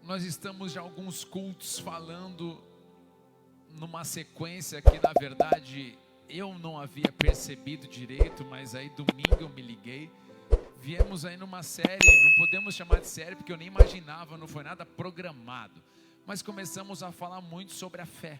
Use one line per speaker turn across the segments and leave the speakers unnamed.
Nós estamos já alguns cultos falando numa sequência que na verdade eu não havia percebido direito, mas aí domingo eu me liguei. Viemos aí numa série, não podemos chamar de série porque eu nem imaginava, não foi nada programado. Mas começamos a falar muito sobre a fé.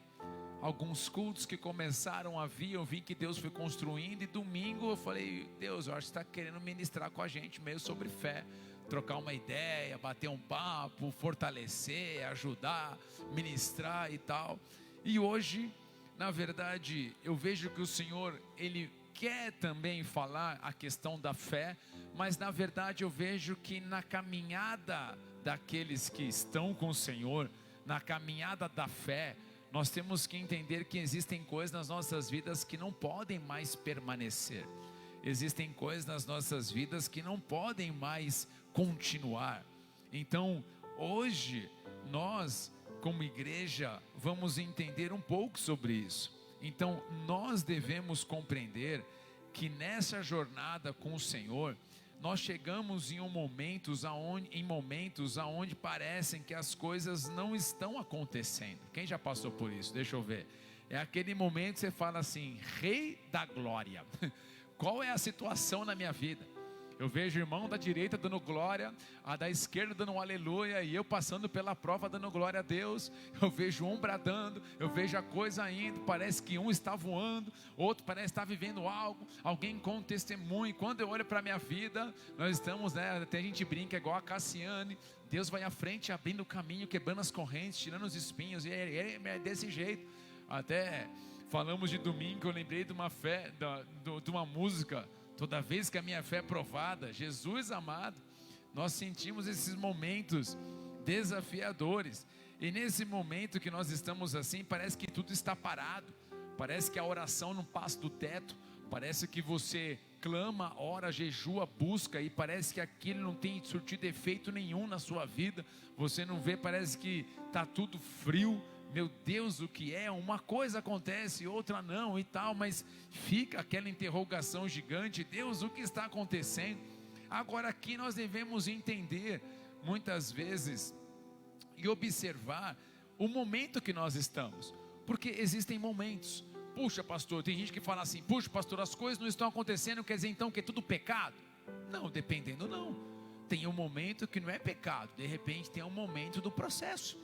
Alguns cultos que começaram a vir, eu vi que Deus foi construindo, e domingo eu falei: Deus, eu acho que você está querendo ministrar com a gente meio sobre fé, trocar uma ideia, bater um papo, fortalecer, ajudar, ministrar e tal. E hoje, na verdade, eu vejo que o Senhor, Ele quer também falar a questão da fé, mas na verdade eu vejo que na caminhada daqueles que estão com o Senhor, na caminhada da fé, nós temos que entender que existem coisas nas nossas vidas que não podem mais permanecer. Existem coisas nas nossas vidas que não podem mais continuar. Então, hoje, nós, como igreja, vamos entender um pouco sobre isso. Então, nós devemos compreender que nessa jornada com o Senhor, nós chegamos em momentos aonde parecem que as coisas não estão acontecendo. Quem já passou por isso? Deixa eu ver. É aquele momento que você fala assim: Rei da glória, qual é a situação na minha vida? Eu vejo o irmão da direita dando glória, a da esquerda dando um aleluia, e eu passando pela prova dando glória a Deus. Eu vejo um bradando, eu vejo a coisa indo, parece que um está voando, outro parece estar vivendo algo, alguém com um testemunho. Quando eu olho para a minha vida, nós estamos, até a gente brinca, igual a Cassiane, Deus vai à frente abrindo o caminho, quebrando as correntes, tirando os espinhos, e é desse jeito. Até falamos de domingo, eu lembrei de uma fé, de uma música: toda vez que a minha fé é provada, Jesus amado. Nós sentimos esses momentos desafiadores, e nesse momento que nós estamos assim, parece que tudo está parado, parece que a oração não passa do teto, parece que você clama, ora, jejua, busca, e parece que aquilo não tem surtido efeito nenhum na sua vida. Você não vê, parece que está tudo frio. Meu Deus, o que é? Uma coisa acontece, outra não e tal, mas fica aquela interrogação gigante: Deus, o que está acontecendo? Agora aqui nós devemos entender muitas vezes e observar o momento que nós estamos, porque existem momentos. Puxa, pastor, tem gente que fala assim: puxa, pastor, as coisas não estão acontecendo, quer dizer então que é tudo pecado? Não, dependendo não. Tem um momento que não é pecado, de repente tem um momento do processo.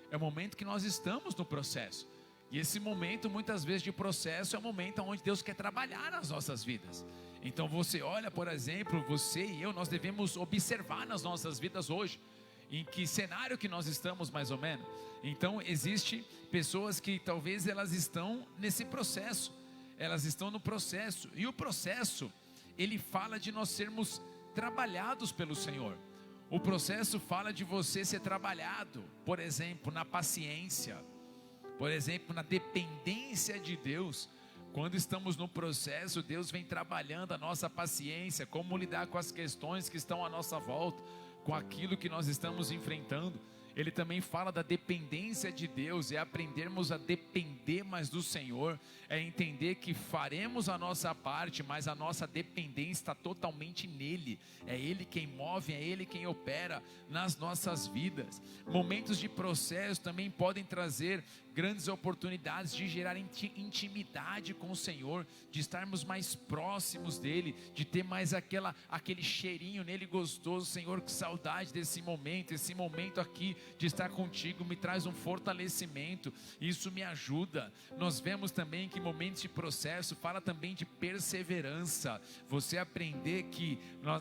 É o momento que nós estamos no processo. E esse momento, muitas vezes, de processo, é o momento onde Deus quer trabalhar nas nossas vidas. Então você olha, por exemplo, você e eu, nós devemos observar nas nossas vidas hoje, em que cenário que nós estamos mais ou menos. Então existe pessoas que talvez elas estão nesse processo, elas estão no processo, e o processo, ele fala de nós sermos trabalhados pelo Senhor. O processo fala de você ser trabalhado, por exemplo, na paciência, por exemplo, na dependência de Deus. Quando estamos no processo, Deus vem trabalhando a nossa paciência, como lidar com as questões que estão à nossa volta, com aquilo que nós estamos enfrentando. Ele também fala da dependência de Deus, é aprendermos a depender mais do Senhor, é entender que faremos a nossa parte, mas a nossa dependência está totalmente nele. É Ele quem move, é Ele quem opera nas nossas vidas. Momentos de processo também podem trazer grandes oportunidades de gerar intimidade com o Senhor, de estarmos mais próximos dEle, de ter mais aquele cheirinho nele gostoso. Senhor, que saudade desse momento, esse momento aqui de estar contigo me traz um fortalecimento, isso me ajuda. Nós vemos também que momentos de processo fala também de perseverança, você aprender que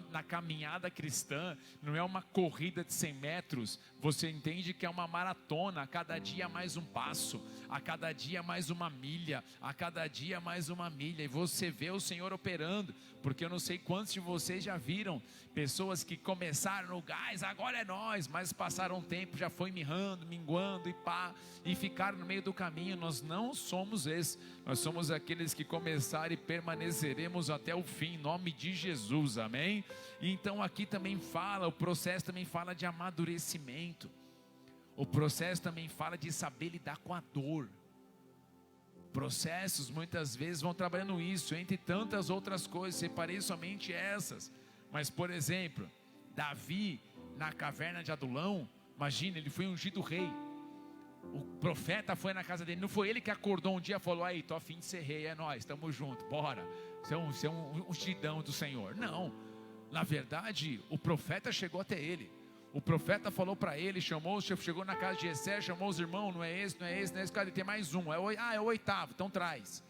na caminhada cristã não é uma corrida de 100 metros, você entende que é uma maratona, a cada dia mais um passo, a cada dia mais uma milha, a cada dia mais uma milha, e você vê o Senhor operando, porque eu não sei quantos de vocês já viram pessoas que começaram no gás, agora é nós, mas passaram um tempo, já foi minguando e ficaram no meio do caminho. Nós não somos esses, nós somos aqueles que começaram e permaneceremos até o fim, em nome de Jesus, amém? Então aqui também fala, o processo também fala de amadurecimento, o processo também fala de saber lidar com a dor. Processos muitas vezes vão trabalhando isso, entre tantas outras coisas, separei somente essas. Mas por exemplo, Davi na caverna de Adulão, Imagina, ele foi ungido rei. O profeta foi na casa dele. Não foi ele que acordou um dia e falou: aí, tô a fim de ser rei, é nóis, estamos juntos, bora. Você é um ungidão do Senhor. Não, na verdade, o profeta chegou até ele. O profeta falou para ele, chegou na casa de Jessé, chamou os irmãos: não é esse, cara, tem mais um. É o oitavo, então traz.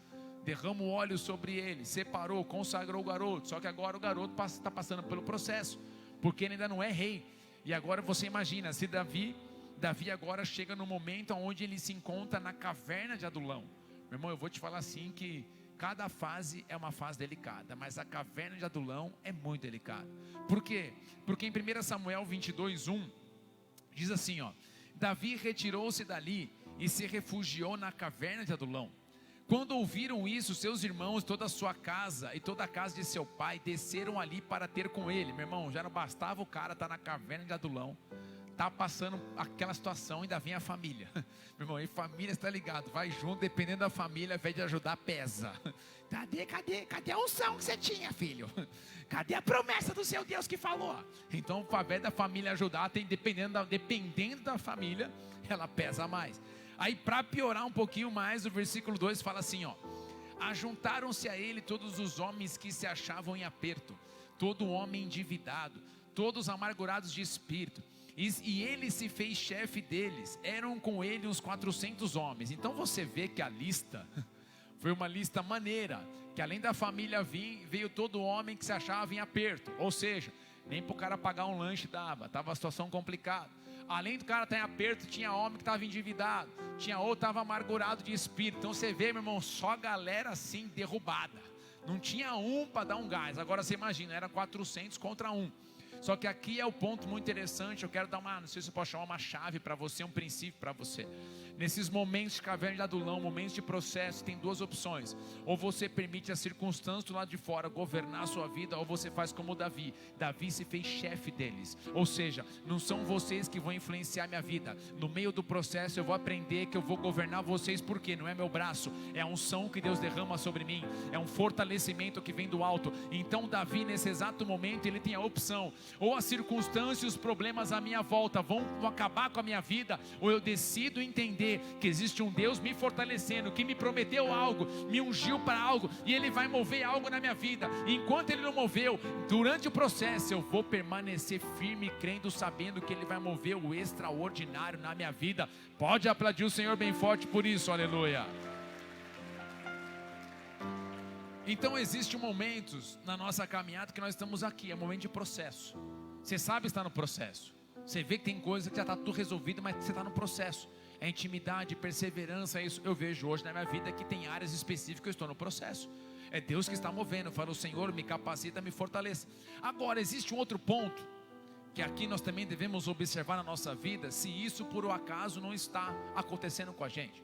Derrama o óleo sobre ele, separou, consagrou o garoto. Só que agora o garoto está passando pelo processo, porque ele ainda não é rei. E agora você imagina, se Davi agora chega no momento onde ele se encontra na caverna de Adulão. Meu irmão, eu vou te falar assim que cada fase é uma fase delicada, mas a caverna de Adulão é muito delicada. Por quê? Porque em 1 Samuel 22:1 diz assim, ó: Davi retirou-se dali e se refugiou na caverna de Adulão. Quando ouviram isso, seus irmãos, toda a sua casa e toda a casa de seu pai desceram ali para ter com ele. Meu irmão, já não bastava o cara estar na caverna de Adulão, tá passando aquela situação, ainda vem a família. Meu irmão, e família, está ligado, vai junto, dependendo da família, ao invés de ajudar, pesa. Cadê a unção que você tinha, filho? Cadê a promessa do seu Deus que falou? Então, ao invés da família ajudar, dependendo da família, ela pesa mais. Aí, para piorar um pouquinho mais, o versículo 2 fala assim, ó: ajuntaram-se a ele todos os homens que se achavam em aperto, todo homem endividado, todos amargurados de espírito, e ele se fez chefe deles. Eram com ele uns 400 homens. Então você vê que a lista foi uma lista maneira, que além da família veio todo homem que se achava em aperto, ou seja, nem para o cara pagar um lanche dava, estava a situação complicada. Além do cara estar em aperto, tinha homem que estava endividado, tinha outro que estava amargurado de espírito. Então você vê, meu irmão, só galera assim derrubada, não tinha um para dar um gás. Agora você imagina, era 400 contra um. Só que aqui é o ponto muito interessante. Eu quero dar não sei se eu posso chamar uma chave para você, um princípio para você. Nesses momentos de caverna de Adulão, momentos de processo, tem duas opções: ou você permite as circunstâncias do lado de fora governar a sua vida, ou você faz como Davi. Davi se fez chefe deles, ou seja, não são vocês que vão influenciar minha vida. No meio do processo eu vou aprender que eu vou governar vocês, porque não é meu braço, é a unção que Deus derrama sobre mim, é um fortalecimento que vem do alto. Então Davi, nesse exato momento, ele tem a opção: ou as circunstâncias e os problemas à minha volta vão acabar com a minha vida, ou eu decido entender que existe um Deus me fortalecendo, que me prometeu algo, me ungiu para algo, e Ele vai mover algo na minha vida. E enquanto Ele não moveu, durante o processo eu vou permanecer firme, crendo, sabendo que Ele vai mover o extraordinário na minha vida. Pode aplaudir o Senhor bem forte por isso, aleluia. Então existem momentos na nossa caminhada que nós estamos aqui, é um momento de processo. Você sabe estar no processo, você vê que tem coisa que já está tudo resolvido, mas você está no processo. É intimidade, perseverança, isso. Eu vejo hoje na minha vida que tem áreas específicas que eu estou no processo. É Deus que está movendo. Eu falo: Senhor, me capacita, me fortaleça. Agora, existe um outro ponto que aqui nós também devemos observar na nossa vida, se isso por um acaso não está acontecendo com a gente.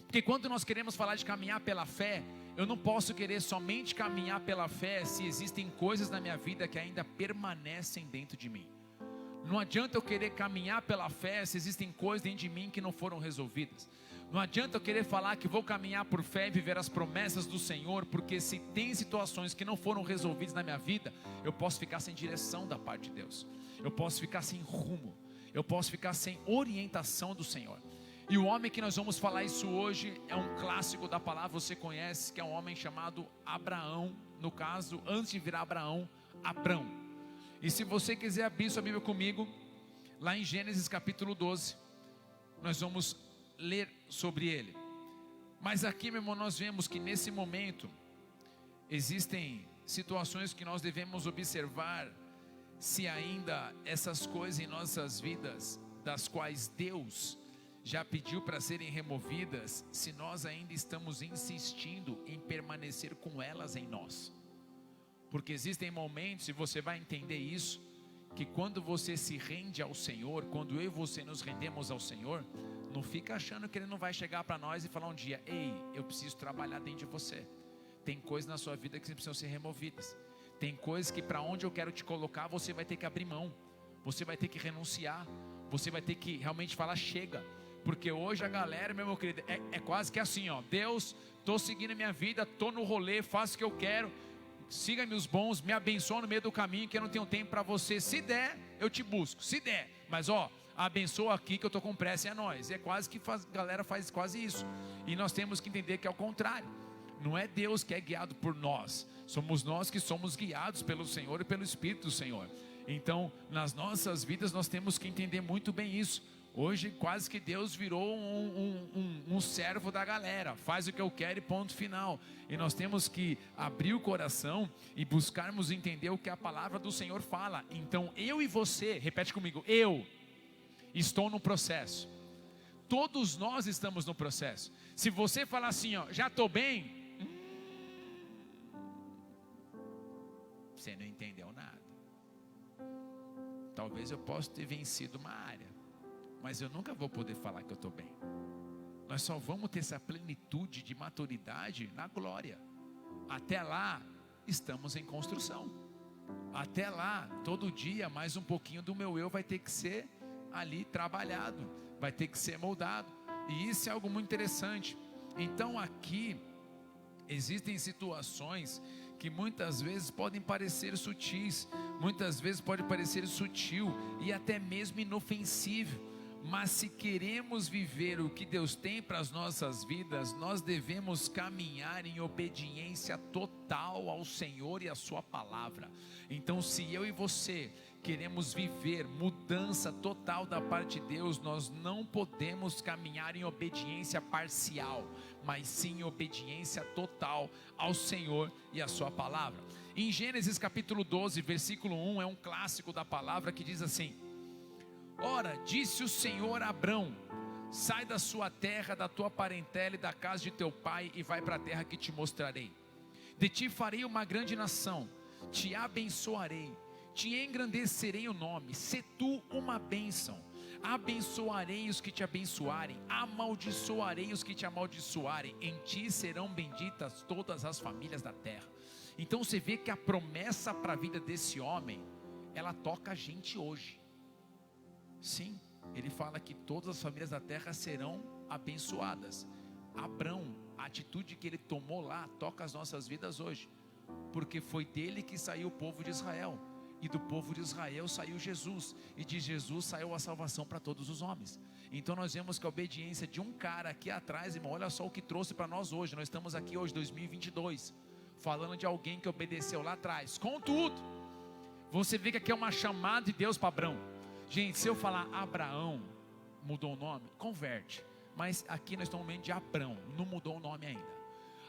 Porque quando nós queremos falar de caminhar pela fé, eu não posso querer somente caminhar pela fé se existem coisas na minha vida que ainda permanecem dentro de mim. Não adianta eu querer caminhar pela fé se existem coisas dentro de mim que não foram resolvidas. Não adianta eu querer falar que vou caminhar por fé e viver as promessas do Senhor, porque se tem situações que não foram resolvidas na minha vida, eu posso ficar sem direção da parte de Deus, eu posso ficar sem rumo, eu posso ficar sem orientação do Senhor. E o homem que nós vamos falar isso hoje é um clássico da palavra, você conhece, que é um homem chamado Abraão. No caso, antes de virar Abraão, Abrão. E se você quiser abrir sua Bíblia comigo, lá em Gênesis capítulo 12, nós vamos ler sobre ele. Mas aqui, meu irmão, nós vemos que nesse momento existem situações que nós devemos observar, se ainda essas coisas em nossas vidas, das quais Deus já pediu para serem removidas, se nós ainda estamos insistindo em permanecer com elas em nós. Porque existem momentos, e você vai entender isso, que quando você se rende ao Senhor, quando eu e você nos rendemos ao Senhor, não fica achando que Ele não vai chegar para nós e falar um dia: ei, eu preciso trabalhar dentro de você. Tem coisas na sua vida que precisam ser removidas. Tem coisas que para onde eu quero te colocar, você vai ter que abrir mão, você vai ter que renunciar, você vai ter que realmente falar: chega. Porque hoje a galera, meu irmão querido, é quase que assim, ó: Deus, estou seguindo a minha vida, estou no rolê, faço o que eu quero, siga-me os bons, me abençoa no meio do caminho, que eu não tenho tempo para você. Se der, eu te busco, se der. Mas abençoa aqui que eu estou com pressa, é nóis. É quase que a galera faz quase isso. E nós temos que entender que é o contrário. Não é Deus que é guiado por nós, somos nós que somos guiados pelo Senhor e pelo Espírito do Senhor. Então, nas nossas vidas nós temos que entender muito bem isso. Hoje quase que Deus virou um servo da galera, faz o que eu quero e ponto final. E nós temos que abrir o coração e buscarmos entender o que a palavra do Senhor fala. Então eu e você, repete comigo, eu estou no processo. Todos nós estamos no processo. Se você falar assim, ó, já estou bem, você não entendeu nada. Talvez eu possa ter vencido uma área, mas eu nunca vou poder falar que eu estou bem. Nós só vamos ter essa plenitude de maturidade na glória. Até lá, estamos em construção. Até lá, todo dia, mais um pouquinho do meu eu vai ter que ser ali trabalhado, vai ter que ser moldado. E isso é algo muito interessante. Então aqui, existem situações que muitas vezes podem parecer sutis, muitas vezes pode parecer sutil e até mesmo inofensivo, mas se queremos viver o que Deus tem para as nossas vidas, nós devemos caminhar em obediência total ao Senhor e à sua palavra. Então, se eu e você queremos viver mudança total da parte de Deus, nós não podemos caminhar em obediência parcial, mas sim em obediência total ao Senhor e à sua palavra. Em Gênesis capítulo 12, versículo 1, é um clássico da palavra que diz assim: ora, disse o Senhor a Abrão: sai da sua terra, da tua parentela e da casa de teu pai, e vai para a terra que te mostrarei. De ti farei uma grande nação, te abençoarei, te engrandecerei o nome, sê tu uma bênção. Abençoarei os que te abençoarem, amaldiçoarei os que te amaldiçoarem, em ti serão benditas todas as famílias da terra. Então você vê que a promessa para a vida desse homem, ela toca a gente hoje. Sim, ele fala que todas as famílias da terra serão abençoadas. Abrão, a atitude que ele tomou lá, toca as nossas vidas hoje, porque foi dele que saiu o povo de Israel, e do povo de Israel saiu Jesus, e de Jesus saiu a salvação para todos os homens. Então nós vemos que a obediência de um cara aqui atrás, irmão, olha só o que trouxe para nós hoje. Nós estamos aqui hoje, 2022, falando de alguém que obedeceu lá atrás. Contudo, você vê que aqui é uma chamada de Deus para Abrão. Gente, se eu falar Abraão, mudou o nome, converte. Mas aqui nós estamos no momento de Abrão, não mudou o nome ainda.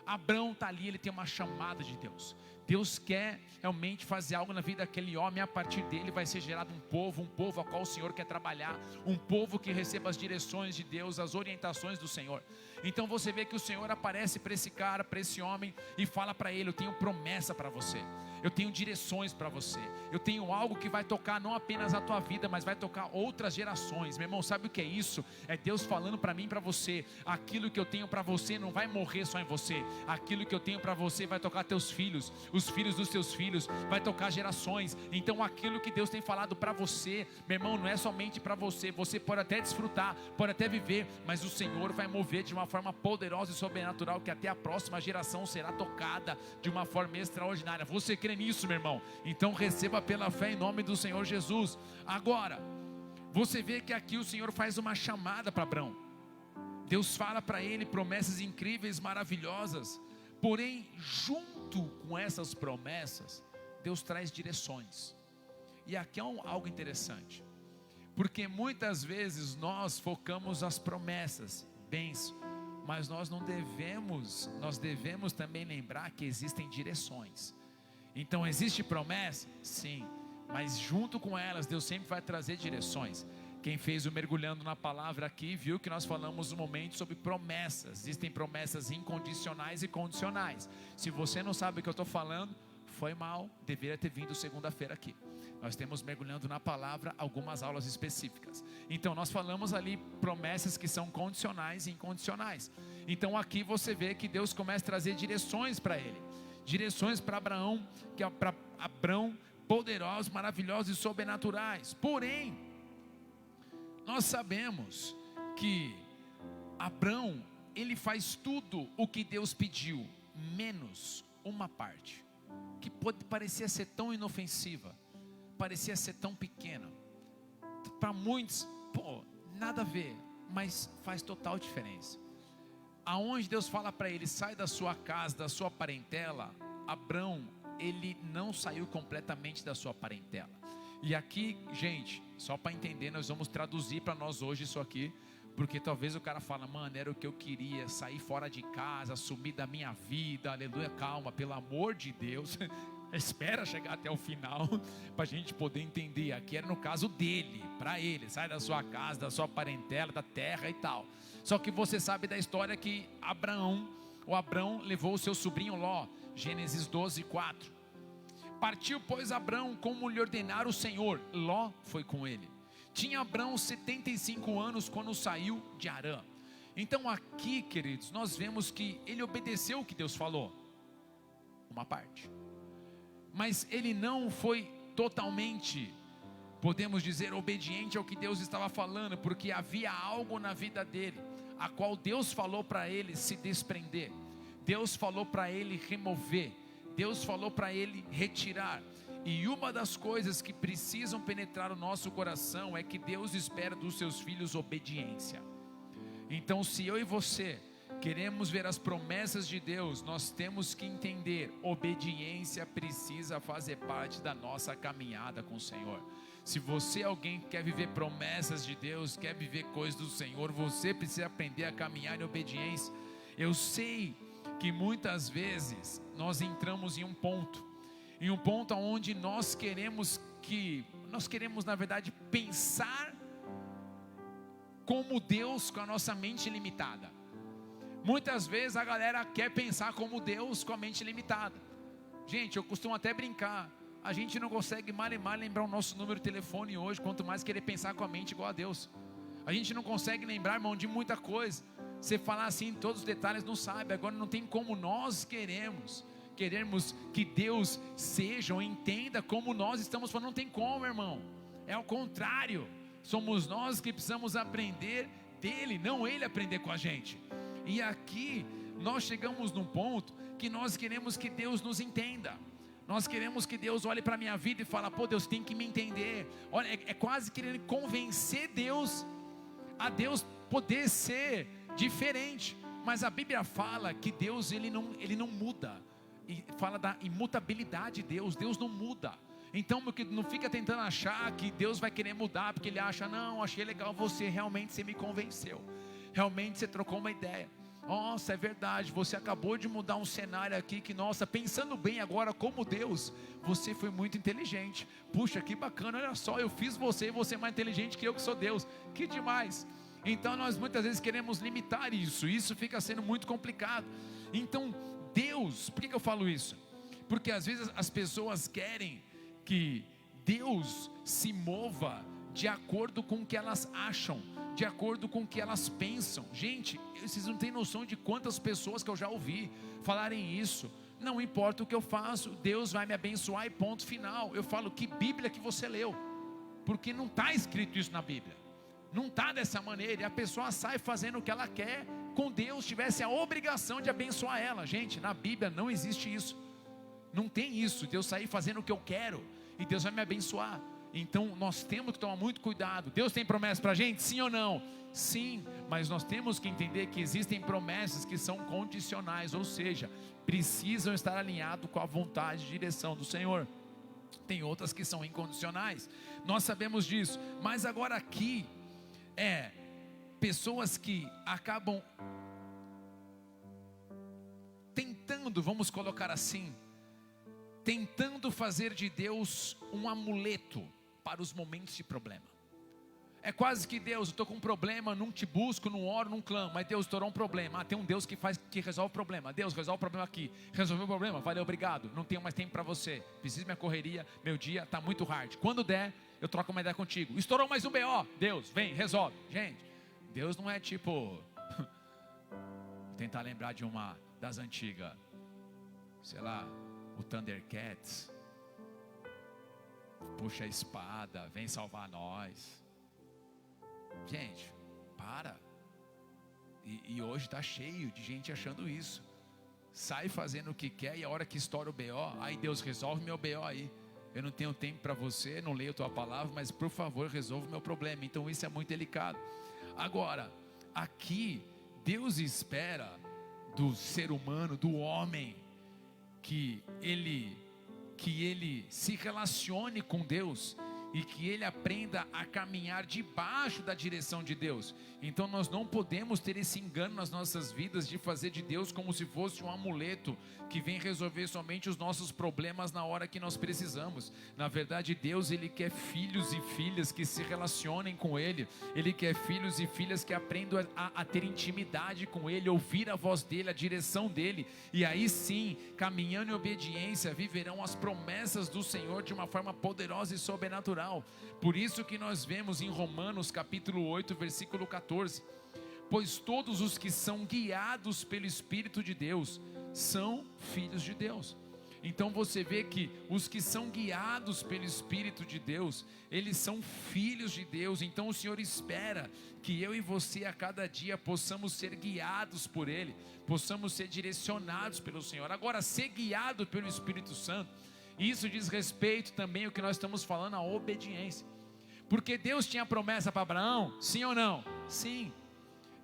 Abrão está ali, ele tem uma chamada de Deus. Deus quer realmente fazer algo na vida daquele homem. A partir dele vai ser gerado um povo a qual o Senhor quer trabalhar, um povo que receba as direções de Deus, as orientações do Senhor. Então você vê que o Senhor aparece para esse cara, para esse homem, e fala para ele: eu tenho promessa para você, eu tenho direções para você, eu tenho algo que vai tocar não apenas a tua vida, mas vai tocar outras gerações. Meu irmão, sabe o que é isso? É Deus falando para mim e para você: aquilo que eu tenho para você não vai morrer só em você, aquilo que eu tenho para você vai tocar teus filhos, os filhos dos teus filhos, vai tocar gerações. Então aquilo que Deus tem falado para você, meu irmão, não é somente para você. Você pode até desfrutar, pode até viver, mas o Senhor vai mover de uma forma poderosa e sobrenatural, que até a próxima geração será tocada de uma forma extraordinária. Você crê nisso, meu irmão? Então receba pela fé em nome do Senhor Jesus. Agora, você vê que aqui o Senhor faz uma chamada para Abrão. Deus fala para ele promessas incríveis, maravilhosas. Porém, junto com essas promessas, Deus traz direções. E aqui é algo interessante, porque muitas vezes nós focamos as promessas, bênção, mas nós devemos também lembrar que existem direções. Então existe promessa? Sim, mas junto com elas Deus sempre vai trazer direções. Quem fez o Mergulhando na Palavra aqui, viu que nós falamos um momento sobre promessas. Existem promessas incondicionais e condicionais. Se você não sabe o que eu estou falando, foi mal, deveria ter vindo segunda-feira aqui. Nós temos Mergulhando na Palavra algumas aulas específicas. Então nós falamos ali promessas que são condicionais e incondicionais. Então aqui você vê que Deus começa a trazer direções para ele. Direções para Abraão, que é para Abrão, poderosos, maravilhosos e sobrenaturais. Porém, nós sabemos que Abrão, ele faz tudo o que Deus pediu, menos uma parte, que pode parecer ser tão inofensiva, parecia ser tão pequena. Para muitos pô, nada a ver, mas faz total diferença. Aonde Deus fala para ele, sai da sua casa, da sua parentela, Abrão, ele não saiu completamente da sua parentela. E aqui, gente, só para entender, nós vamos traduzir para nós hoje isso aqui, porque talvez o cara fala, mano, era o que eu queria, sair fora de casa, sumir da minha vida, aleluia, calma, pelo amor de Deus, espera chegar até o final, para a gente poder entender. Aqui era no caso dele, para ele, sai da sua casa, da sua parentela, da terra e tal. Só que você sabe da história que Abrão levou o seu sobrinho Ló, Gênesis 12, 4. Partiu, pois, Abrão como lhe ordenara o Senhor, Ló foi com ele. Tinha Abrão 75 anos quando saiu de Harã. Então aqui, queridos, nós vemos que ele obedeceu o que Deus falou, uma parte, mas ele não foi totalmente, podemos dizer, obediente ao que Deus estava falando, porque havia algo na vida dele, a qual Deus falou para ele se desprender, Deus falou para ele remover, Deus falou para ele retirar. E uma das coisas que precisam penetrar o nosso coração é que Deus espera dos seus filhos obediência. Então, se eu e você queremos ver as promessas de Deus, nós temos que entender, obediência precisa fazer parte da nossa caminhada com o Senhor. Se você é alguém que quer viver promessas de Deus, quer viver coisas do Senhor, você precisa aprender a caminhar em obediência. Eu sei que muitas vezes nós entramos em um ponto onde nós queremos na verdade pensar como Deus com a nossa mente limitada. Muitas vezes a galera quer pensar como Deus com a mente limitada. Gente, eu costumo até brincar, a gente não consegue mal e mal lembrar o nosso número de telefone hoje, quanto mais querer pensar com a mente igual a Deus. A gente não consegue lembrar, irmão, de muita coisa. Você falar assim, todos os detalhes não sabe. Agora não tem como nós queremos que Deus seja ou entenda como nós estamos falando. Não tem como, irmão. É ao contrário. Somos nós que precisamos aprender dele, não ele aprender com a gente. E aqui nós chegamos num ponto que nós queremos que Deus nos entenda. Nós queremos que Deus olhe para a minha vida e fale, pô, Deus tem que me entender. Olha, é quase querendo convencer Deus a Deus poder ser diferente. Mas a Bíblia fala que Deus ele não muda. E fala da imutabilidade de Deus. Deus não muda. Então não fica tentando achar que Deus vai querer mudar, porque Ele acha, não, achei legal você, realmente você me convenceu, realmente você trocou uma ideia, nossa, é verdade, você acabou de mudar um cenário aqui, que nossa, pensando bem agora como Deus, você foi muito inteligente, puxa, que bacana, olha só, eu fiz você e você é mais inteligente que eu que sou Deus, que demais. Então nós muitas vezes queremos limitar isso fica sendo muito complicado. Então Deus, por que eu falo isso? Porque às vezes as pessoas querem que Deus se mova de acordo com o que elas acham, de acordo com o que elas pensam. Gente, vocês não têm noção de quantas pessoas que eu já ouvi falarem isso. Não importa o que eu faço, Deus vai me abençoar e ponto final. Eu falo, que Bíblia que você leu? Porque não está escrito isso na Bíblia. Não está dessa maneira, e a pessoa sai fazendo o que ela quer, com Deus tivesse a obrigação de abençoar ela. Gente, na Bíblia não existe isso. Não tem isso, Deus sair fazendo o que eu quero e Deus vai me abençoar. Então nós temos que tomar muito cuidado. Deus tem promessa para a gente? Sim ou não? Sim, mas nós temos que entender que existem promessas que são condicionais, ou seja, precisam estar alinhados com a vontade e direção do Senhor. Tem outras que são incondicionais, nós sabemos disso. Mas agora aqui pessoas que acabam tentando, vamos colocar assim, tentando fazer de Deus um amuleto para os momentos de problema. É quase que Deus, eu estou com um problema, não te busco, não oro, não clamo, mas Deus estourou um problema. Tem um Deus que resolve o problema. Deus resolve o problema aqui. Resolveu o problema, valeu, obrigado. Não tenho mais tempo para você. Preciso minha correria, meu dia está muito hard. Quando der, eu troco uma ideia contigo. Estourou mais um BO. Deus, vem, resolve. Gente, Deus não é tipo vou tentar lembrar de uma das antigas, sei lá, o Thundercats, puxa a espada, vem salvar nós. Gente, para. E hoje está cheio de gente achando isso. Sai fazendo o que quer e a hora que estoura o BO, aí Deus resolve meu BO aí. eu não tenho tempo para você, não leio a tua palavra, mas por favor resolva o meu problema. Então isso é muito delicado. Agora, aqui Deus espera do ser humano, do homem, que ele se relacione com Deus e que ele aprenda a caminhar debaixo da direção de Deus. Então nós não podemos ter esse engano nas nossas vidas de fazer de Deus como se fosse um amuleto que vem resolver somente os nossos problemas na hora que nós precisamos. Na verdade, Deus, Ele quer filhos e filhas que se relacionem com Ele. Ele quer filhos e filhas que aprendam a ter intimidade com Ele, ouvir a voz dEle, a direção dEle, e aí sim, caminhando em obediência, viverão as promessas do Senhor de uma forma poderosa e sobrenatural. Por isso que nós vemos em Romanos capítulo 8, versículo 14: pois todos os que são guiados pelo Espírito de Deus são filhos de Deus. Então você vê que os que são guiados pelo Espírito de Deus, eles são filhos de Deus. Então o Senhor espera que eu e você a cada dia possamos ser guiados por Ele, possamos ser direcionados pelo Senhor. Agora, ser guiado pelo Espírito Santo, isso diz respeito também ao que nós estamos falando, a obediência. Porque Deus tinha promessa para Abraão, sim ou não? Sim.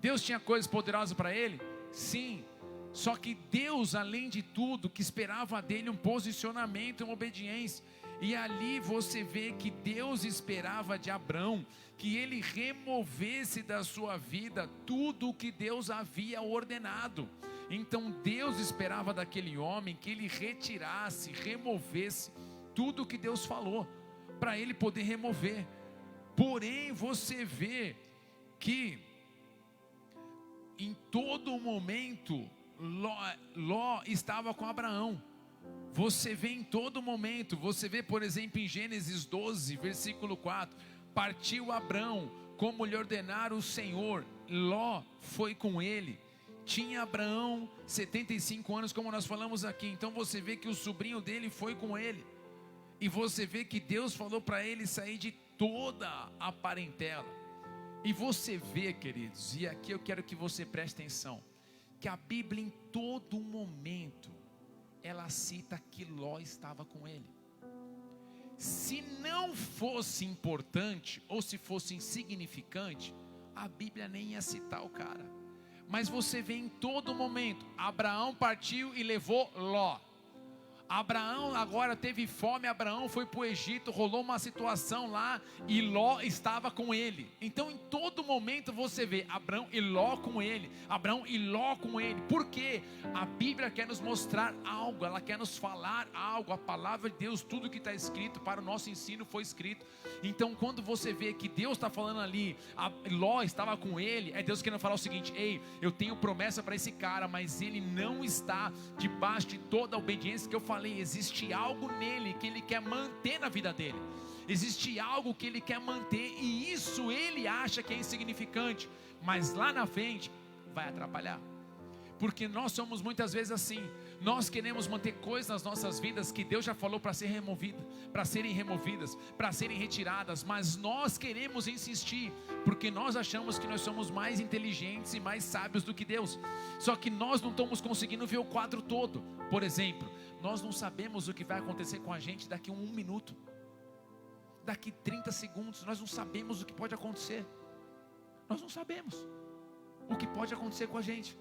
Deus tinha coisas poderosas para ele? Sim. Só que Deus, além de tudo, que esperava dele um posicionamento, uma obediência. E ali você vê que Deus esperava de Abraão que ele removesse da sua vida tudo o que Deus havia ordenado. Então Deus esperava daquele homem que ele retirasse, removesse tudo o que Deus falou, para ele poder remover. Porém você vê que em todo momento Ló estava com Abraão. Você vê em todo momento, você vê por exemplo em Gênesis 12, versículo 4: partiu Abraão como lhe ordenara o Senhor, Ló foi com ele. Tinha Abraão 75 anos, como nós falamos aqui. Então você vê que o sobrinho dele foi com ele. E você vê que Deus falou para ele sair de toda a parentela. E você vê, queridos, e aqui eu quero que você preste atenção, que a Bíblia em todo momento ela cita que Ló estava com ele. Se não fosse importante, ou se fosse insignificante, a Bíblia nem ia citar o cara. Mas você vê em todo momento, Abraão partiu e levou Ló. Abraão agora teve fome, Abraão foi para o Egito, rolou uma situação lá e Ló estava com ele. Então em todo momento você vê Abraão e Ló com ele, Abraão e Ló com ele. Por quê? A Bíblia quer nos mostrar algo, ela quer nos falar algo. A palavra de Deus, tudo que está escrito para o nosso ensino foi escrito. Então quando você vê que Deus está falando ali, Ló estava com ele, é Deus querendo falar o seguinte: ei, eu tenho promessa para esse cara, mas ele não está debaixo de toda a obediência que eu falei. Existe algo nele que ele quer manter na vida dele. Existe algo que ele quer manter, e isso ele acha que é insignificante, mas lá na frente vai atrapalhar. Porque nós somos muitas vezes assim. Nós queremos manter coisas nas nossas vidas que Deus já falou para ser removida, para serem removidas, para serem retiradas, mas nós queremos insistir, porque nós achamos que nós somos mais inteligentes e mais sábios do que Deus. Só que nós não estamos conseguindo ver o quadro todo. Por exemplo, nós não sabemos o que vai acontecer com a gente daqui a 1 minuto, daqui 30 segundos, nós não sabemos o que pode acontecer. Nós não sabemos o que pode acontecer com a gente,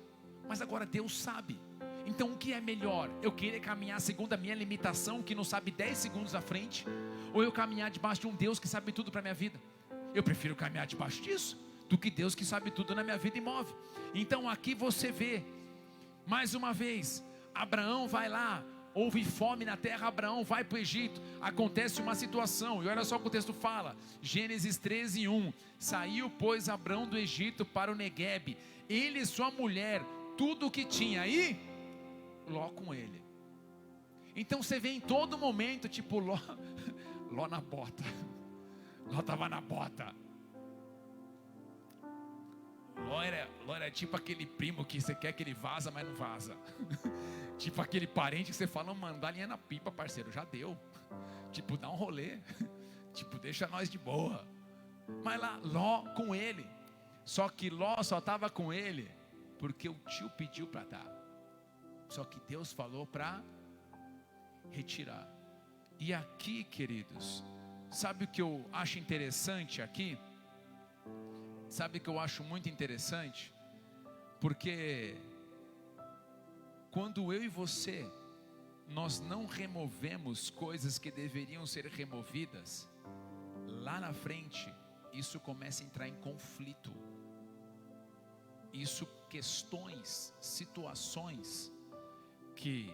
mas agora Deus sabe. Então o que é melhor? Eu querer caminhar segundo a minha limitação, que não sabe 10 segundos à frente, ou eu caminhar debaixo de um Deus que sabe tudo para a minha vida? Eu prefiro caminhar debaixo disso do que Deus que sabe tudo na minha vida e move. Então aqui você vê, mais uma vez, Abraão vai lá, houve fome na terra, Abraão vai para o Egito, acontece uma situação, e olha só o que o texto fala, Gênesis 13:1: saiu pois Abraão do Egito para o Neguebe, ele e sua mulher, tudo o que tinha, e Ló com ele. Então você vê em todo momento, tipo Ló na bota, Ló estava na bota. Ló era tipo aquele primo que você quer que ele vaza, mas não vaza. Tipo aquele parente que você fala: mano, dá linha na pipa, parceiro, já deu. Tipo, dá um rolê. Tipo, deixa nós de boa. Mas lá, Ló com ele. Só que Ló só estava com ele porque o tio pediu para dar. Só que Deus falou para retirar. E aqui, queridos, sabe o que eu acho interessante aqui? Sabe o que eu acho muito interessante? Porque quando eu e você, nós não removemos coisas que deveriam ser removidas, lá na frente, isso começa a entrar em conflito. Isso, questões, situações que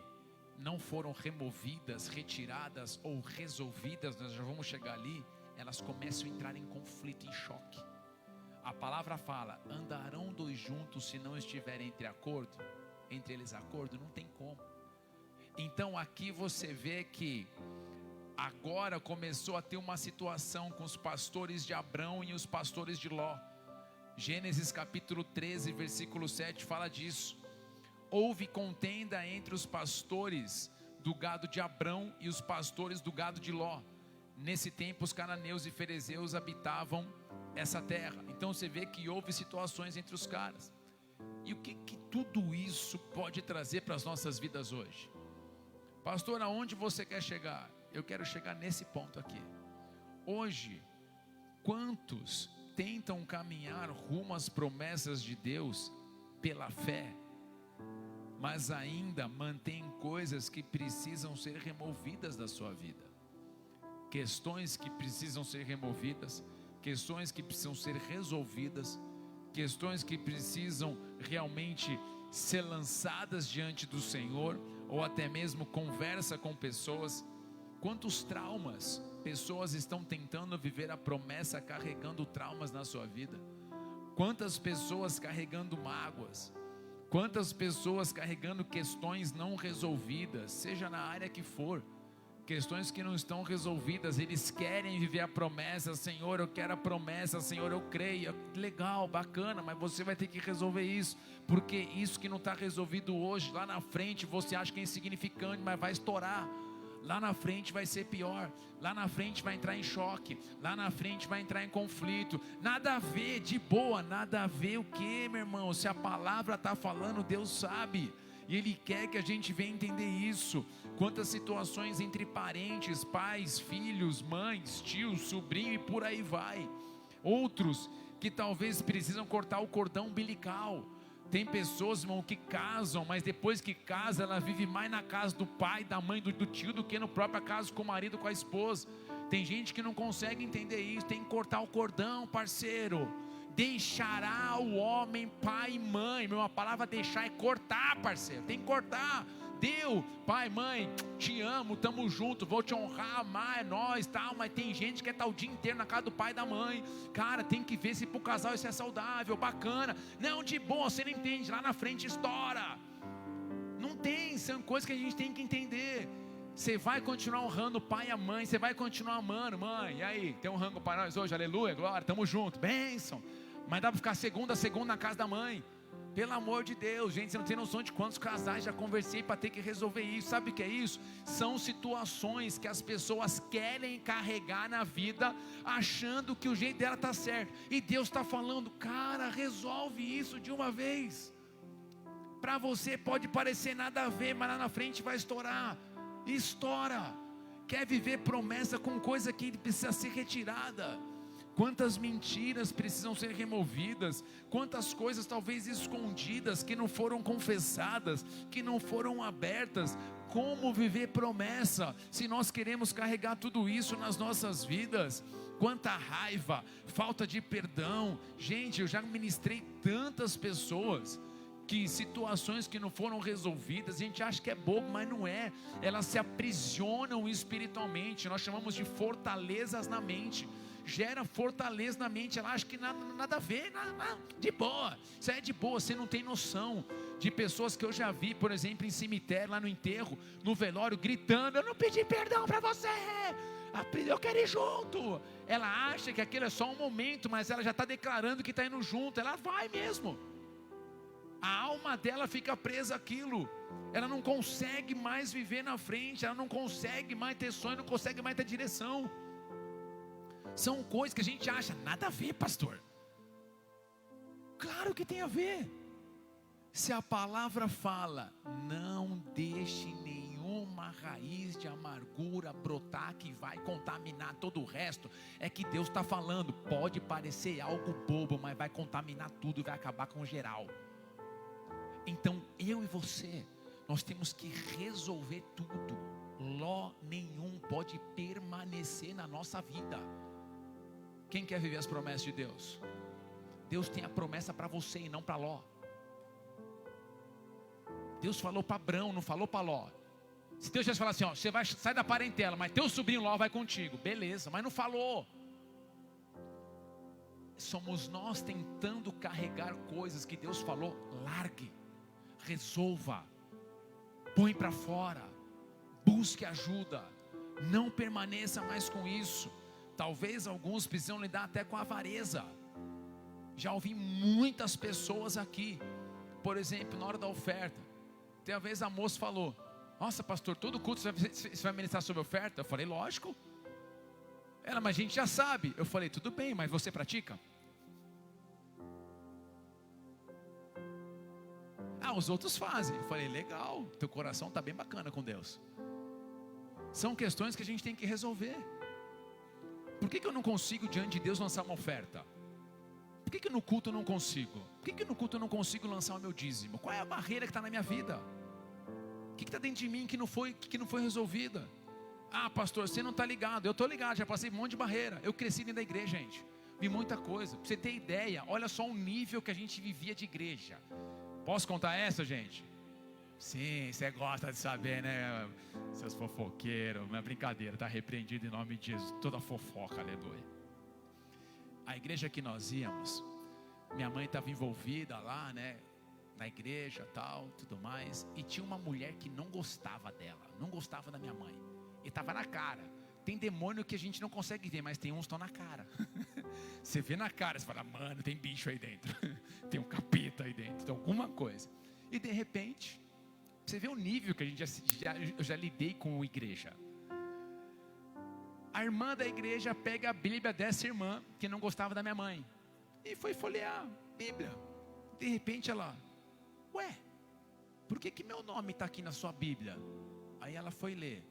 não foram removidas, retiradas ou resolvidas, nós já vamos chegar ali, elas começam a entrar em conflito, em choque. A palavra fala: andarão dois juntos se não estiverem entre eles acordo, não tem como. Então aqui você vê que agora começou a ter uma situação com os pastores de Abrão e os pastores de Ló. Gênesis capítulo 13, versículo 7 fala disso. Houve contenda entre os pastores do gado de Abrão e os pastores do gado de Ló. Nesse tempo os cananeus e ferezeus habitavam essa terra. Então você vê que houve situações entre os caras. E o que tudo isso pode trazer para as nossas vidas hoje? Pastor, aonde você quer chegar? Eu quero chegar nesse ponto aqui. Hoje, quantos tentam caminhar rumo às promessas de Deus pela fé, mas ainda mantém coisas que precisam ser removidas da sua vida? Questões que precisam ser removidas, questões que precisam ser resolvidas, questões que precisam realmente ser lançadas diante do Senhor, ou até mesmo conversa com pessoas. Quantos traumas pessoas estão tentando viver a promessa carregando traumas na sua vida? Quantas pessoas carregando mágoas? Quantas pessoas carregando questões não resolvidas, seja na área que for, questões que não estão resolvidas. Eles querem viver a promessa: Senhor, eu quero a promessa, Senhor, eu creio. Legal, bacana, mas você vai ter que resolver isso, porque isso que não está resolvido hoje, lá na frente você acha que é insignificante, mas vai estourar. Lá na frente vai ser pior, lá na frente vai entrar em choque, lá na frente vai entrar em conflito. Nada a ver, de boa, nada a ver o que, meu irmão? Se a palavra está falando, Deus sabe, e Ele quer que a gente venha entender isso. Quantas situações entre parentes, pais, filhos, mães, tios, sobrinho e por aí vai. Outros que talvez precisam cortar o cordão umbilical. Tem pessoas, irmão, que casam, mas depois que casa, ela vive mais na casa do pai, da mãe, do tio, do que no próprio casa com o marido, com a esposa. Tem gente que não consegue entender isso. Tem que cortar o cordão, parceiro. Deixará o homem pai e mãe. Meu, a palavra deixar é cortar, parceiro. Tem que cortar. Deu, pai, mãe, te amo, tamo junto, vou te honrar, amar, é nóis, tal. Mas tem gente que tá o dia inteiro na casa do pai e da mãe. Cara, tem que ver se pro casal isso é saudável, bacana. Não, de boa, você não entende, lá na frente estoura. Não tem, são coisas que a gente tem que entender. Você vai continuar honrando o pai e a mãe, você vai continuar amando, mãe, e aí, tem um rango para nós hoje, aleluia, glória, tamo junto, bênção. Mas dá para ficar segunda a segunda na casa da mãe. Pelo amor de Deus, gente, você não tem noção de quantos casais já conversei para ter que resolver isso. Sabe o que é isso? São situações que as pessoas querem carregar na vida, achando que o jeito dela está certo. E Deus está falando: cara, resolve isso de uma vez. Para você pode parecer nada a ver, mas lá na frente vai estourar. Estoura. Quer viver promessa com coisa que precisa ser retirada. Quantas mentiras precisam ser removidas, quantas coisas talvez escondidas, que não foram confessadas, que não foram abertas. Como viver promessa, se nós queremos carregar tudo isso nas nossas vidas? Quanta raiva, falta de perdão. Gente, eu já ministrei tantas pessoas que situações que não foram resolvidas, a gente acha que é bobo, mas não é. Elas se aprisionam espiritualmente. Nós chamamos de fortalezas na mente. Gera fortaleza na mente. Ela acha que nada a ver, de boa, isso é de boa. Você não tem noção de pessoas que eu já vi, por exemplo, em cemitério, lá no enterro, no velório, gritando: eu não pedi perdão para você, eu quero ir junto. Ela acha que aquilo é só um momento, mas ela já está declarando que está indo junto. Ela vai mesmo. A alma dela fica presa àquilo. Ela não consegue mais viver na frente, ela não consegue mais ter sonho, não consegue mais ter direção. São coisas que a gente acha, nada a ver, pastor. Claro que tem a ver. Se a palavra fala: não deixe nenhuma uma raiz de amargura brotar que vai contaminar todo o resto. É que Deus está falando, pode parecer algo bobo, mas vai contaminar tudo e vai acabar com o geral. Então eu e você, nós temos que resolver tudo. Ló nenhum pode permanecer na nossa vida. Quem quer viver as promessas de Deus? Deus tem a promessa para você e não para Ló. Deus falou para Abrão, não falou para Ló. Se Deus tivesse falado assim, ó, você vai sair da parentela, mas teu sobrinho Ló vai contigo, beleza, mas não falou. Somos nós tentando carregar coisas que Deus falou. Largue, resolva, põe para fora, busque ajuda, não permaneça mais com isso. Talvez alguns precisam lidar até com a avareza. Já ouvi muitas pessoas aqui, por exemplo, na hora da oferta, tem uma vez a moça falou, nossa pastor, todo culto você vai ministrar sobre oferta? Eu falei, lógico. Ela, mas a gente já sabe. Eu falei, tudo bem, mas você pratica? Ah, os outros fazem. Eu falei, legal, teu coração está bem bacana com Deus. São questões que a gente tem que resolver. Por que eu não consigo diante de Deus lançar uma oferta? Por que no culto eu não consigo? Por que no culto eu não consigo lançar o meu dízimo? Qual é a barreira que está na minha vida? O que está dentro de mim que não foi resolvida? Ah, pastor, você não está ligado. Eu estou ligado, já passei um monte de barreira. Eu cresci dentro da igreja, gente. Vi muita coisa. Para você ter ideia, olha só o nível que a gente vivia de igreja. Posso contar essa, gente? Sim, você gosta de saber, né? Seus fofoqueiros, não é brincadeira, está repreendido em nome de Jesus. Toda fofoca, aleluia. A igreja que nós íamos, minha mãe estava envolvida lá, né? Na igreja, tal, tudo mais. E tinha uma mulher que não gostava dela, não gostava da minha mãe. E estava na cara. Tem demônio que a gente não consegue ver, mas tem uns que estão na cara. Você vê na cara, você fala, mano, tem bicho aí dentro. Tem um capeta aí dentro, tem alguma coisa. E de repente, você vê o nível que a gente eu já lidei com a igreja. A irmã da igreja pega a Bíblia dessa irmã que não gostava da minha mãe e foi folhear a Bíblia. De repente ela, ué, por que meu nome está aqui na sua Bíblia? Aí ela foi ler,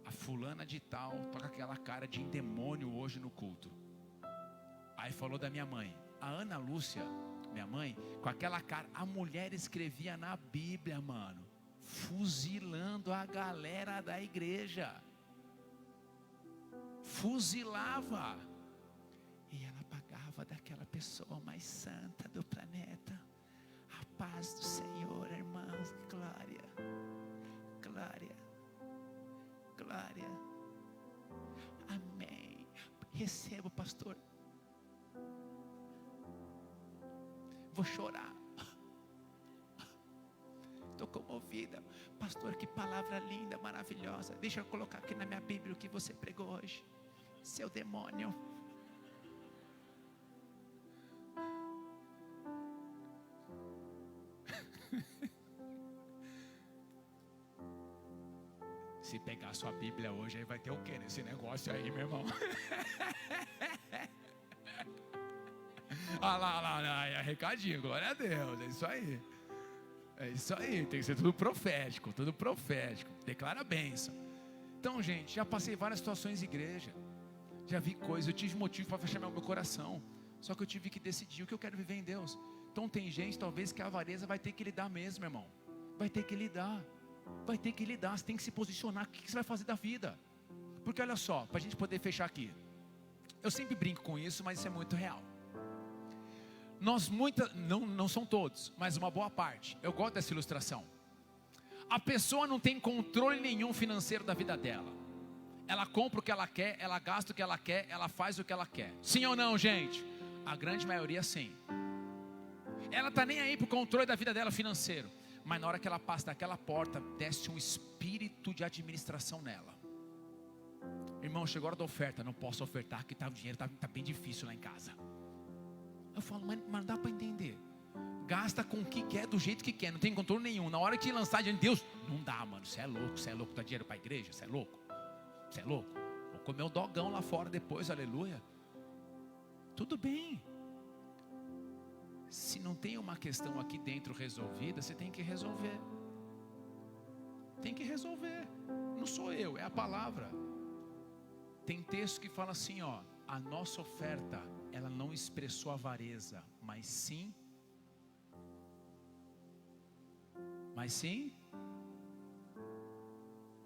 a fulana de tal, toca aquela cara de demônio hoje no culto. Aí falou da minha mãe, a Ana Lúcia, minha mãe, com aquela cara, a mulher escrevia na Bíblia, mano, fuzilando a galera da igreja. Fuzilava. E ela pagava daquela pessoa mais santa do planeta. A paz do Senhor, irmãos. Glória, glória, glória. Amém. Recebo, pastor. Vou chorar. Estou comovida. Pastor, que palavra linda, maravilhosa. Deixa eu colocar aqui na minha Bíblia o que você pregou hoje. Seu demônio. Se pegar sua Bíblia hoje, aí vai ter o que nesse negócio aí, meu irmão? lá, é recadinho, glória a Deus, é isso aí. É isso aí, tem que ser tudo profético, declara a bênção. Então, gente, já passei várias situações em igreja, já vi coisas, eu tive motivo para fechar meu coração, só que eu tive que decidir o que eu quero viver em Deus. Então tem gente, talvez, que a avareza vai ter que lidar mesmo, irmão. Vai ter que lidar, você tem que se posicionar, o que você vai fazer da vida? Porque olha só, para a gente poder fechar aqui, eu sempre brinco com isso, mas isso é muito real. Não são todos, mas uma boa parte. Eu gosto dessa ilustração. A pessoa não tem controle nenhum financeiro da vida dela. Ela compra o que ela quer, ela gasta o que ela quer, ela faz o que ela quer. Sim ou não, gente? A grande maioria sim. Ela está nem aí para o controle da vida dela financeiro. Mas na hora que ela passa daquela porta, desce um espírito de administração nela. Irmão, chegou a hora da oferta. Não posso ofertar porque o dinheiro está bem difícil lá em casa. Eu falo, mas dá para entender. Gasta com o que quer, do jeito que quer, não tem controle nenhum. Na hora que lançar diante de Deus, não dá, mano. Você é louco, dá dinheiro para a igreja, você é louco. Vou comer um dogão lá fora depois, aleluia. Tudo bem. Se não tem uma questão aqui dentro resolvida, você tem que resolver. tem que resolver. Não sou eu, é a palavra. Tem texto que fala assim, ó, a nossa oferta, ela não expressou avareza, mas sim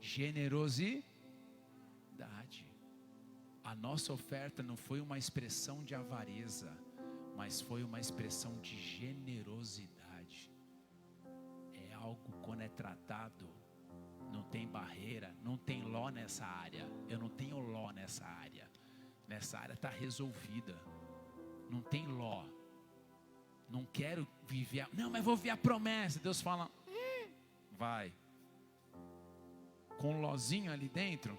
generosidade. A nossa oferta não foi uma expressão de avareza, mas foi uma expressão de generosidade. É algo, quando é tratado, não tem barreira, não tem ló nessa área. Eu não tenho ló nessa área. Nessa área está resolvida. Não tem ló. Não quero viver, não, mas vou ver a promessa. Deus fala, vai. Com um lozinho ali dentro,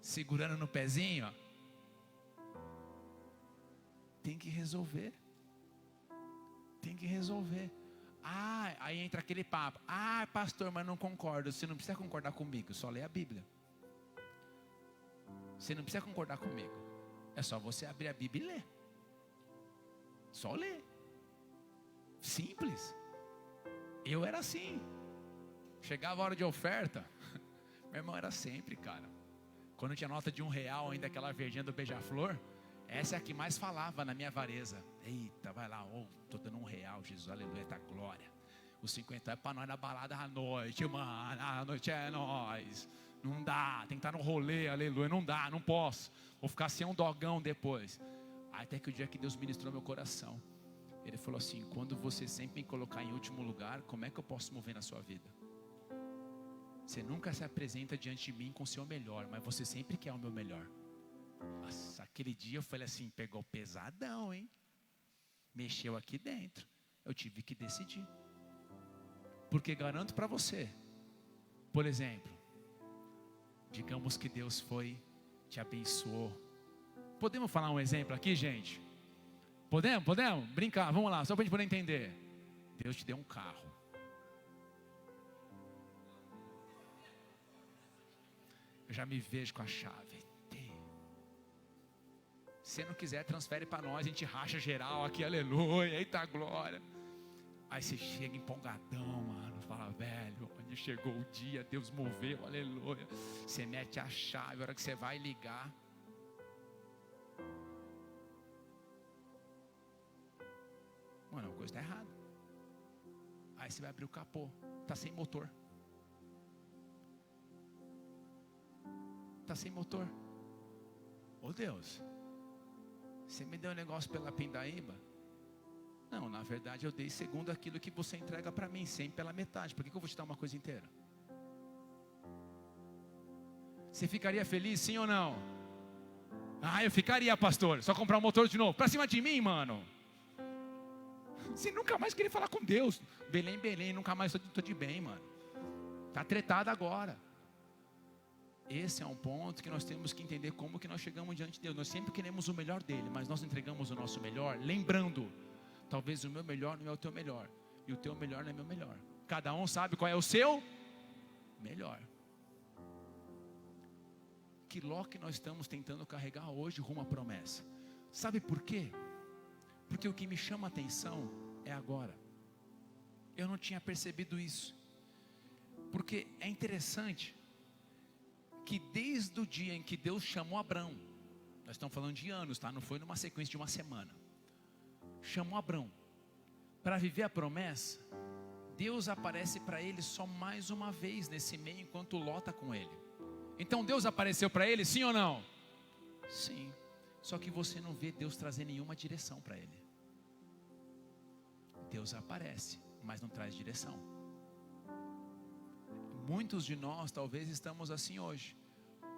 segurando no pezinho, ó. Tem que resolver. Tem que resolver. Ah, aí entra aquele papo. Ah, pastor, mas não concordo. Você não precisa concordar comigo, só lê a Bíblia. Você não precisa concordar comigo. É só você abrir a Bíblia e ler. Só ler. Simples. Eu era assim. Chegava a hora de oferta, meu irmão, era sempre, cara. Quando tinha nota de R$1, ainda aquela verdinha do beija-flor, essa é a que mais falava na minha avareza. Eita, vai lá, tô dando R$1, Jesus, aleluia, tá glória. Os 50 é para nós na balada à noite, mano, a noite é nós. Não dá, tem que estar no rolê, aleluia, não dá, não posso. Vou ficar sem um dogão depois. Até que o dia que Deus ministrou meu coração, Ele falou assim, quando você sempre me colocar em último lugar, como é que eu posso mover na sua vida? Você nunca se apresenta diante de mim com o seu melhor, mas você sempre quer o meu melhor. Nossa, aquele dia eu falei assim, pegou pesadão, hein? Mexeu aqui dentro. Eu tive que decidir. Porque garanto para você, por exemplo, digamos que Deus foi, te abençoou. Podemos falar um exemplo aqui, gente? Podemos? Brincar, vamos lá, só para a gente poder entender. Deus te deu um carro. Eu já me vejo com a chave. Se você não quiser, transfere para nós, a gente racha geral aqui, aleluia, eita glória. Aí você chega empolgadão, mano, fala, velho, onde chegou o dia, Deus moveu, aleluia. Você mete a chave, a hora que você vai ligar, mano, a coisa está errada. Aí você vai abrir o capô, está sem motor. Está sem motor. Ô Deus, você me deu um negócio pela pindaíba? Não, na verdade eu dei segundo aquilo que você entrega para mim, sempre pela metade. Por que eu vou te dar uma coisa inteira? Você ficaria feliz, sim ou não? Ah, eu ficaria, pastor. Só comprar um motor de novo. Para cima de mim, mano. Você nunca mais queria falar com Deus. Belém, nunca mais estou de bem, mano. Está tretado agora. Esse é um ponto que nós temos que entender como que nós chegamos diante de Deus. Nós sempre queremos o melhor dele, mas nós entregamos o nosso melhor, lembrando, talvez o meu melhor não é o teu melhor, e o teu melhor não é meu melhor. Cada um sabe qual é o seu melhor. Que ló que nós estamos tentando carregar hoje rumo à promessa. Sabe por quê? Porque o que me chama a atenção é agora. Eu não tinha percebido isso. Porque é interessante que desde o dia em que Deus chamou Abrão, nós estamos falando de anos, tá? Não foi numa sequência de uma semana. Chamou Abrão para viver a promessa. Deus aparece para ele só mais uma vez nesse meio, enquanto Ló está com ele. Então Deus apareceu para ele, sim ou não? Sim. Só que você não vê Deus trazer nenhuma direção para ele. Deus aparece, mas não traz direção. Muitos de nós talvez estamos assim hoje.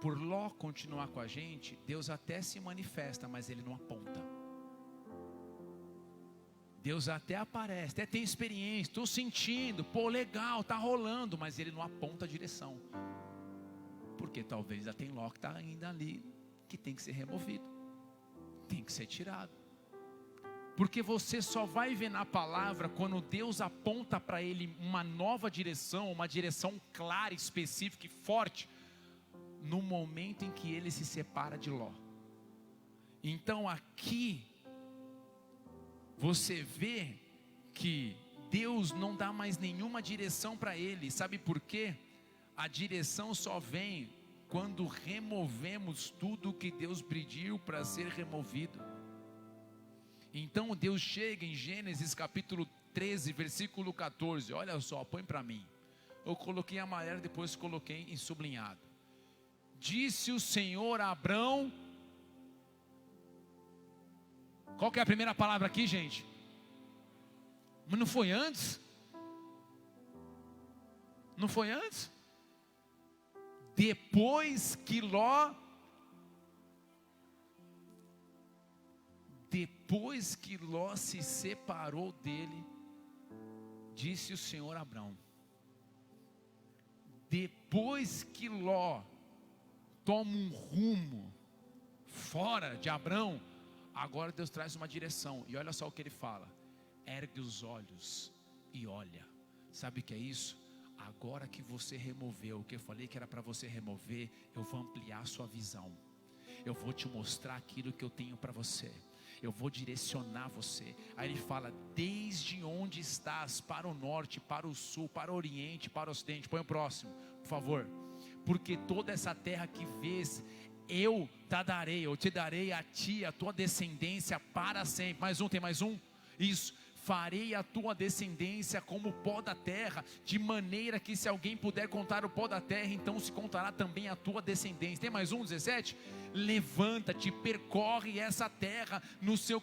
Por Ló continuar com a gente, Deus até se manifesta, mas Ele não aponta. Deus até aparece, até tem experiência, estou sentindo, pô, legal, está rolando, mas Ele não aponta a direção. Porque talvez já tem Ló que está ainda ali, que tem que ser removido, tem que ser tirado. Porque você só vai ver na palavra quando Deus aponta para ele uma nova direção, uma direção clara, específica e forte, no momento em que ele se separa de Ló. Então aqui você vê que Deus não dá mais nenhuma direção para ele. Sabe por quê? A direção só vem quando removemos tudo que Deus pediu para ser removido. Então Deus chega em Gênesis capítulo 13, versículo 14. Olha só, põe para mim. Eu coloquei em amarelo, depois coloquei em sublinhado. Disse o Senhor a Abrão. Qual que é a primeira palavra aqui, gente? Mas não foi antes? Não foi antes? Depois que Ló se separou dele, disse o Senhor a Abrão. Depois que Ló toma um rumo fora de Abrão, agora Deus traz uma direção. E olha só o que ele fala: ergue os olhos e olha. Sabe o que é isso? Agora que você removeu o que eu falei que era para você remover, eu vou ampliar a sua visão. Eu vou te mostrar aquilo que eu tenho para você. Eu vou direcionar você. Aí ele fala: desde onde estás, para o norte, para o sul, para o oriente, para o ocidente. Põe o próximo, por favor. Porque toda essa terra que vês, eu te darei a ti, a tua descendência para sempre. Mais um, tem mais um? Isso. Farei a tua descendência como o pó da terra, de maneira que se alguém puder contar o pó da terra, então se contará também a tua descendência. Tem mais um, 17? Levanta-te, percorre essa terra no seu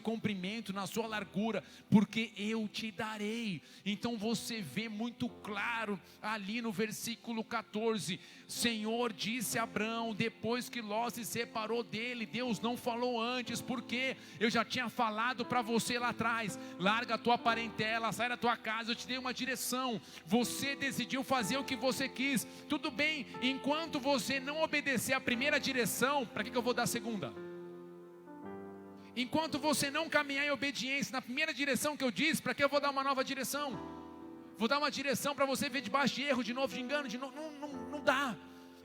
comprimento, na sua largura, porque eu te darei. Então você vê muito claro ali no versículo 14, Senhor disse a Abrão, depois que Ló se separou dele. Deus não falou antes, porque eu já tinha falado para você lá atrás: larga a tua parentela, sai da tua casa, eu te dei uma direção. Você decidiu fazer o que você quis, tudo bem, enquanto você não obedecer a primeira direção, para que eu vou dar a segunda? Enquanto você não caminhar em obediência na primeira direção que eu disse, para que eu vou dar uma nova direção? Vou dar uma direção para você ver debaixo de erro, de novo, de engano, de novo. Não dá.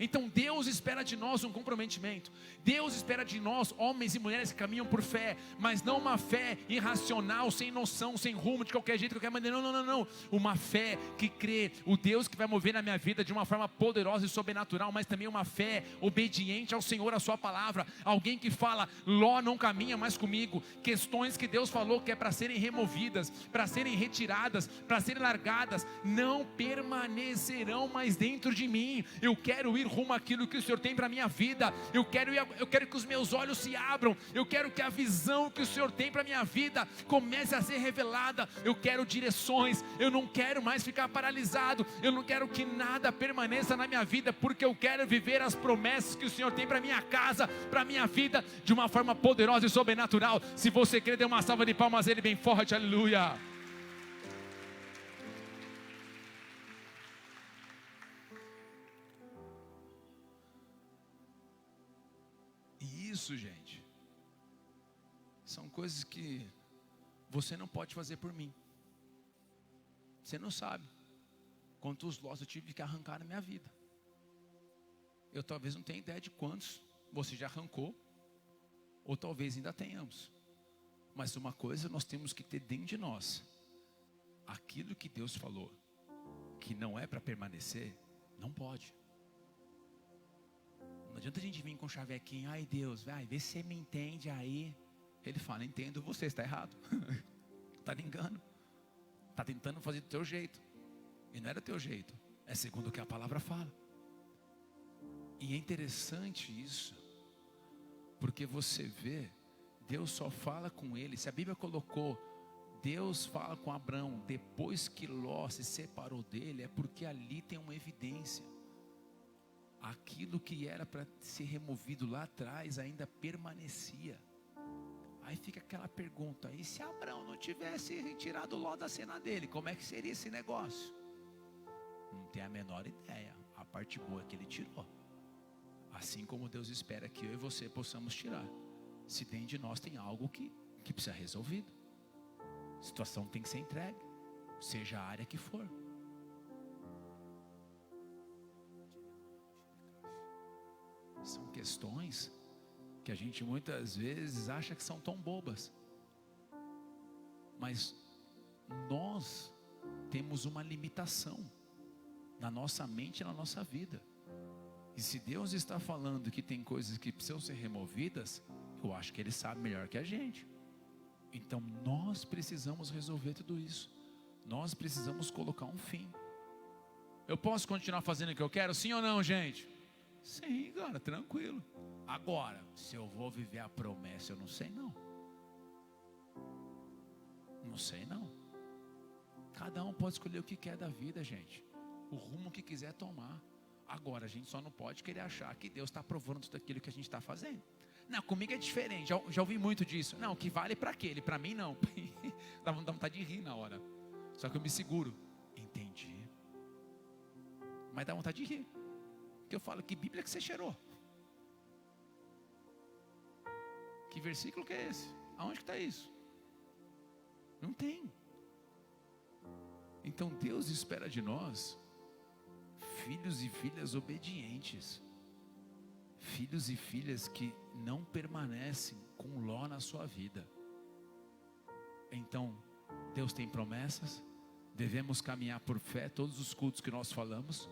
Então Deus espera de nós um comprometimento. Deus espera de nós homens e mulheres que caminham por fé, mas não uma fé irracional, sem noção, sem rumo, de qualquer jeito, de qualquer maneira. Não. Uma fé que crê o Deus que vai mover na minha vida de uma forma poderosa e sobrenatural, mas também uma fé obediente ao Senhor, à sua palavra. Alguém que fala: Ló não caminha mais comigo. Questões que Deus falou que é para serem removidas, para serem retiradas, para serem largadas, não permanecerão mais dentro de mim. Eu quero ir rumo àquilo que o Senhor tem para a minha vida. Eu quero que os meus olhos se abram. Eu quero que a visão que o Senhor tem para a minha vida comece a ser revelada. Eu quero direções. Eu não quero mais ficar paralisado. Eu não quero que nada permaneça na minha vida, porque eu quero viver as promessas que o Senhor tem para a minha casa, para a minha vida, de uma forma poderosa e sobrenatural. Se você crê, dê uma salva de palmas a Ele bem forte, aleluia. Isso, gente, são coisas que você não pode fazer por mim. Você não sabe quantos lós eu tive que arrancar na minha vida. Eu talvez não tenha ideia de quantos você já arrancou, ou talvez ainda tenhamos. Mas uma coisa nós temos que ter dentro de nós: aquilo que Deus falou que não é para permanecer, não pode. Não adianta a gente vir com chavequinho: ai Deus, vai, vê se você me entende aí. Ele fala: entendo você, está errado. Está me engano. Está tentando fazer do teu jeito. E não era do teu jeito, é segundo o que a palavra fala. E é interessante isso, porque você vê, Deus só fala com ele. Se a Bíblia colocou, Deus fala com Abrão depois que Ló se separou dele, é porque ali tem uma evidência. Aquilo que era para ser removido lá atrás ainda permanecia. Aí fica aquela pergunta: e se Abrão não tivesse retirado Ló da cena dele, como é que seria esse negócio? Não tem a menor ideia. A parte boa é que ele tirou. Assim como Deus espera que eu e você possamos tirar. Se dentro de nós tem algo que precisa ser resolvido, a situação tem que ser entregue, seja a área que for. São questões que a gente muitas vezes acha que são tão bobas, mas nós temos uma limitação na nossa mente e na nossa vida. E se Deus está falando que tem coisas que precisam ser removidas, eu acho que Ele sabe melhor que a gente. Então nós precisamos resolver tudo isso. Nós precisamos colocar um fim. Eu posso continuar fazendo o que eu quero? Sim ou não, gente? Sim, cara, tranquilo. Agora, se eu vou viver a promessa, eu não sei não. Não sei não. Cada um pode escolher o que quer da vida, gente. O rumo que quiser tomar. Agora, a gente só não pode querer achar que Deus está aprovando tudo aquilo que a gente está fazendo. Não, comigo é diferente, já ouvi muito disso. Não, o que vale para aquele, para mim não. Dá vontade de rir na hora. Só que eu me seguro. Entendi. Mas dá vontade de rir. Porque eu falo, que Bíblia que você cheirou? Que versículo que é esse? Aonde que está isso? Não tem. Então Deus espera de nós filhos e filhas obedientes, filhos e filhas que não permanecem com Ló na sua vida. Então Deus tem promessas, devemos caminhar por fé, todos os cultos que nós falamos.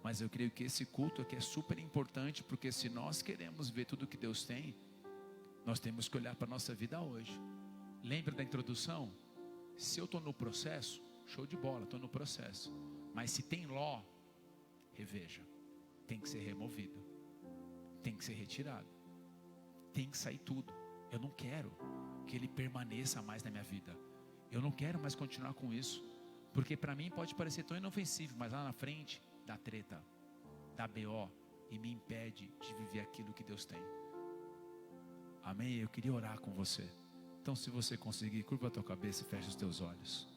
Mas eu creio que esse culto aqui é super importante, porque se nós queremos ver tudo que Deus tem, nós temos que olhar para a nossa vida hoje. Lembra da introdução? Se eu estou no processo, show de bola, estou no processo. Mas se tem Ló, reveja, tem que ser removido, tem que ser retirado, tem que sair tudo. Eu não quero que ele permaneça mais na minha vida. Eu não quero mais continuar com isso, porque para mim pode parecer tão inofensivo, mas lá na frente dá treta, dá BO e me impede de viver aquilo que Deus tem. Amém? Eu queria orar com você. Então, se você conseguir, curva a tua cabeça e fecha os teus olhos.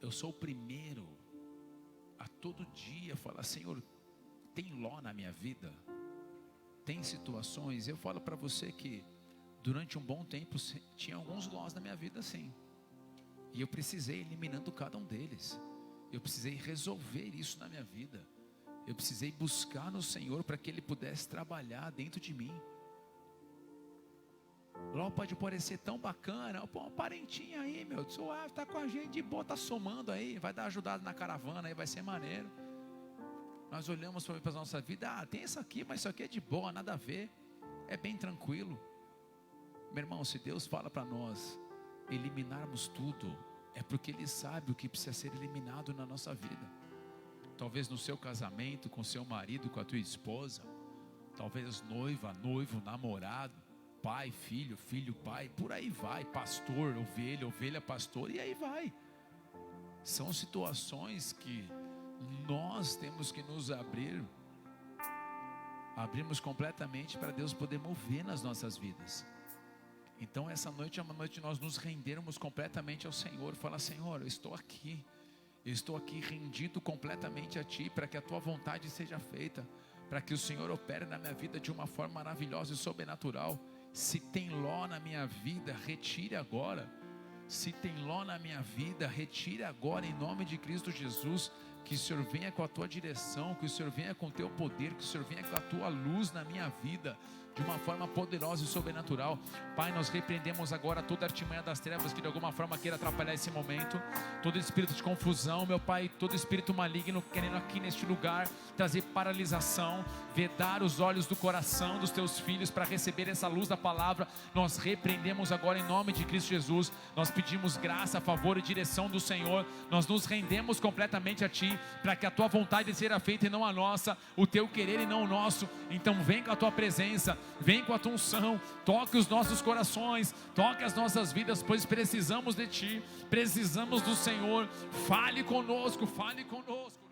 Eu sou o primeiro a todo dia falar: Senhor, tem Ló na minha vida? Tem situações? Eu falo para você que durante um bom tempo tinha alguns Lós na minha vida, sim. E eu precisei eliminando cada um deles. Eu precisei resolver isso na minha vida. Eu precisei buscar no Senhor para que Ele pudesse trabalhar dentro de mim. Ló pode parecer tão bacana, pô, uma parentinha aí, meu, suave, tá com a gente de boa, tá somando aí, vai dar ajudada na caravana aí, vai ser maneiro. Nós olhamos para a nossa vida, tem isso aqui, mas isso aqui é de boa, nada a ver, é bem tranquilo. Meu irmão, se Deus fala para nós eliminarmos tudo, é porque Ele sabe o que precisa ser eliminado na nossa vida. Talvez no seu casamento, com seu marido, com a tua esposa, talvez noiva, noivo, namorado, pai, filho, filho, pai, por aí vai, pastor, ovelha, ovelha, pastor, e aí vai. São situações que nós temos que nos abrirmos completamente para Deus poder mover nas nossas vidas. Então essa noite é uma noite de nós nos rendermos completamente ao Senhor. Falar: Senhor, eu estou aqui rendido completamente a Ti, para que a Tua vontade seja feita, para que o Senhor opere na minha vida de uma forma maravilhosa e sobrenatural. Se tem Ló na minha vida, retire agora. Se tem Ló na minha vida, retire agora, em nome de Cristo Jesus. Que o Senhor venha com a Tua direção, que o Senhor venha com o Teu poder, que o Senhor venha com a Tua luz na minha vida, de uma forma poderosa e sobrenatural. Pai, nós repreendemos agora toda artimanha das trevas que de alguma forma queira atrapalhar esse momento, todo espírito de confusão, meu Pai, todo espírito maligno querendo aqui neste lugar trazer paralisação, vedar os olhos do coração dos Teus filhos para receber essa luz da palavra. Nós repreendemos agora em nome de Cristo Jesus. Nós pedimos graça, favor e direção do Senhor. Nós nos rendemos completamente a Ti, para que a Tua vontade seja feita e não a nossa, o Teu querer e não o nosso. Então vem com a Tua presença, vem com a Tua unção, toque os nossos corações, toque as nossas vidas, pois precisamos de Ti, precisamos do Senhor. Fale conosco, fale conosco.